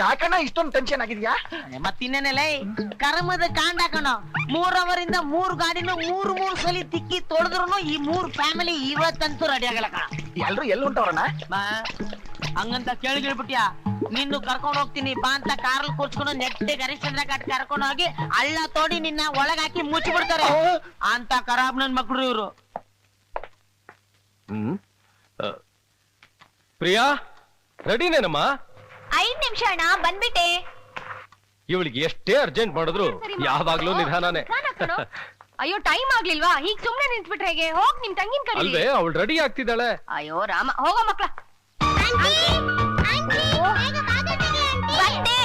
ಯಾಕಣ್ಣ ಇಷ್ಟೊಂದು ಟೆನ್ಷನ್ ಆಗಿದ್ಯಾ? ಮತ್ತಿನ್ನೇನಲ್ಲ ಕರ್ಮದ ಕಾಂಡ ಕಣೋ. 3 ಅವರಿಂದ 3 ಗಾಡಿನ 3 ಸಲ ತಿಕ್ಕಿ ತೊಳೆದ್ರು ಈ 3 ಫ್ಯಾಮಿಲಿ ಇವತ್ತಂತೂ ರೆಡಿ ಆಗಲ್ಲ ಕಣ. ಎಲ್ರು ಎಲ್ಲಿ ಹೊಂಟವ್ರಣ್ಣ? ಹಂಗಂತ ಕೇಳಿಬಿಟ್ಯಾ? ನಿನ್ನು ಕರ್ಕೊಂಡು ಹೋಗ್ತೀನಿ ಬಾ ಅಂತ ಕಾರಲ್ಲಿ ಕೂರ್ಸ್ಕೊಂಡು ನೆಟ್ಟಿಗೆ ಹರಿಶ್ಚಂದ್ರ ಘಾಟ್ ಕರ್ಕೊಂಡು ಹೋಗಿ ಹಳ್ಳ ತೋಡಿ ನಿನ್ನ ಒಳಗಾಕಿ ಮುಚ್ಚಿಬಿಡ್ತಾರೆ ಅಂತ ಖರಾಬ್ ನನ್ ಮಕ್ಳು ಇವ್ರು. ಪ್ರಿಯಾ ರೆಡಿನೇನಮ್ಮ? 5 ನಿಮಿಷ ಅಣ್ಣ, ಬಂದ್ಬಿಟ್ಟೆ. ಇವಳಿಗೆ ಎಷ್ಟೇ ಅರ್ಜೆಂಟ್ ಮಾಡಿದ್ರು ಯಾವಾಗ್ಲೂ ನಿಧಾನನೇ. ಅಯ್ಯೋ ಟೈಮ್ ಆಗ್ಲಿಲ್ವಾ? ಈಗ ಸುಮ್ನೆ ನಿಂತ್ಬಿಟ್ರೆ ಹೇಗೆ? ಹೋಗ್ ನಿಮ್ ತಂಗಿನ ಕರೀರಿ. ಅಲ್ವೇ ಅವಳು ರೆಡಿ ಆಗ್ತಿದ್ದಾಳೆ. ಅಯ್ಯೋ ರಾಮ, ಹೋಗೋ ಮಕ್ಳ. ಬಂದೆ.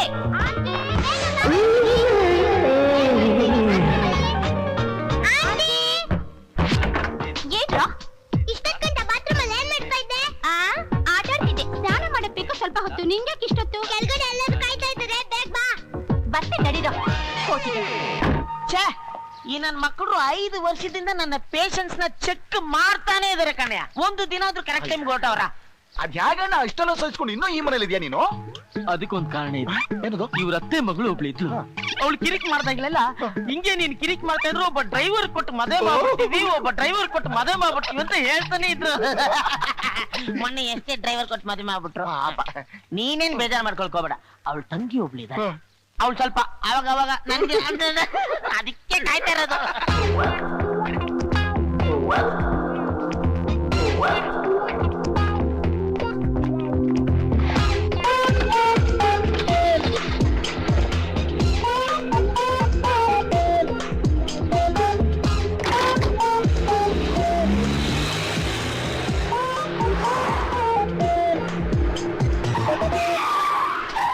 ಏನ್ರಾ ಇಷ್ಟಕ್ಕಂತ ಬಾತ್ರೂಮ್ ಅಲ್ಲಿ ಏನ್ ಮಾಡ್ತಾ ಇದ್ದೆ? ಆಟ ಆಡ್ತಿದ್ದೆ. ಸ್ನಾನ ಮಾಡಬೇಕು ಸ್ವಲ್ಪ ಹೊತ್ತು. ನಿಂಗೆ ಇಷ್ಟೊತ್ತು ಕೆಳಗಡೆ ಎಲ್ಲರೂ ಕಾಯ್ತಾ ಇದ್ದಾರೆ, ಬೇಗ ಬಾ. ಬರ್ತೆ ನಡೀರೋ. ಛೇ, ಈ ನನ್ ಮಕ್ಕಳು 5 ವರ್ಷದಿಂದ ನನ್ನ ಪೇಷನ್ಸ್ ನ ಚೆಕ್ ಮಾಡ್ತಾನೆ ಇದಾರೆ ಕಣ್ಯ. ಒಂದು ದಿನ ಆದ್ರೂ ಕರೆಕ್ಟ್ ಟೈಮ್ ಹೊರಟವ್ರ. ಅದ್ಯಾಗಣ್ಣ ಇಷ್ಟೆಲ್ಲ ಸಹಿಸ್ಕೊಂಡು ಇನ್ನೂ ಈ ಮನೇಲಿ ಇದೆಯಾ ನೀನು? ಅದಕ್ಕೊಂದ್ ಕಾರಣ ಇದೆ. ಏನದು? ಇವ್ರ ಅತ್ತೆ ಮಗಳು ಒಬ್ಳು ಇದ್ಲು. ಅವಳು ಕಿರಿಕ್ ಮಾಡ್ದಾಗ್ಲೆಲ್ಲ ಹಿಂಗೆ ನೀನ್ ಕಿರಿಕ್ ಮಾಡ್ತಾ ಇದ್ರು, ಒಬ್ಬ ಡ್ರೈವರ್ ಕೊಟ್ಟು ಮದುವೆ ಮಾಡ್ಬಿಟ್ಟಿವಿ, ಒಬ್ಬ ಡ್ರೈವರ್ ಕೊಟ್ಟು ಮದುವೆ ಮಾಡ್ಬಿಟ್ಟಿವಿ ಅಂತ ಹೇಳ್ತಾನೆ ಇದ್ರು. ಮೊನ್ನೆ ಎಷ್ಟೇ ಡ್ರೈವರ್ ಕೊಟ್ಟು ಮದುವೆ ಮಾಡ್ಬಿಟ್ರು. ನೀನೇನ್ ಬೇಜಾರ್ ಮಾಡ್ಕೊಳ್ಕೋಬೇಡ. ಅವಳ ತಂಗಿ ಒಬ್ಳು ಇದ್ದಾರೆ. ಅವಳು ಸ್ವಲ್ಪ ಅವಾಗ ನನ್ಗೆ ಅದಕ್ಕೆ ಕಾಯ್ತಾ ಇರೋದು.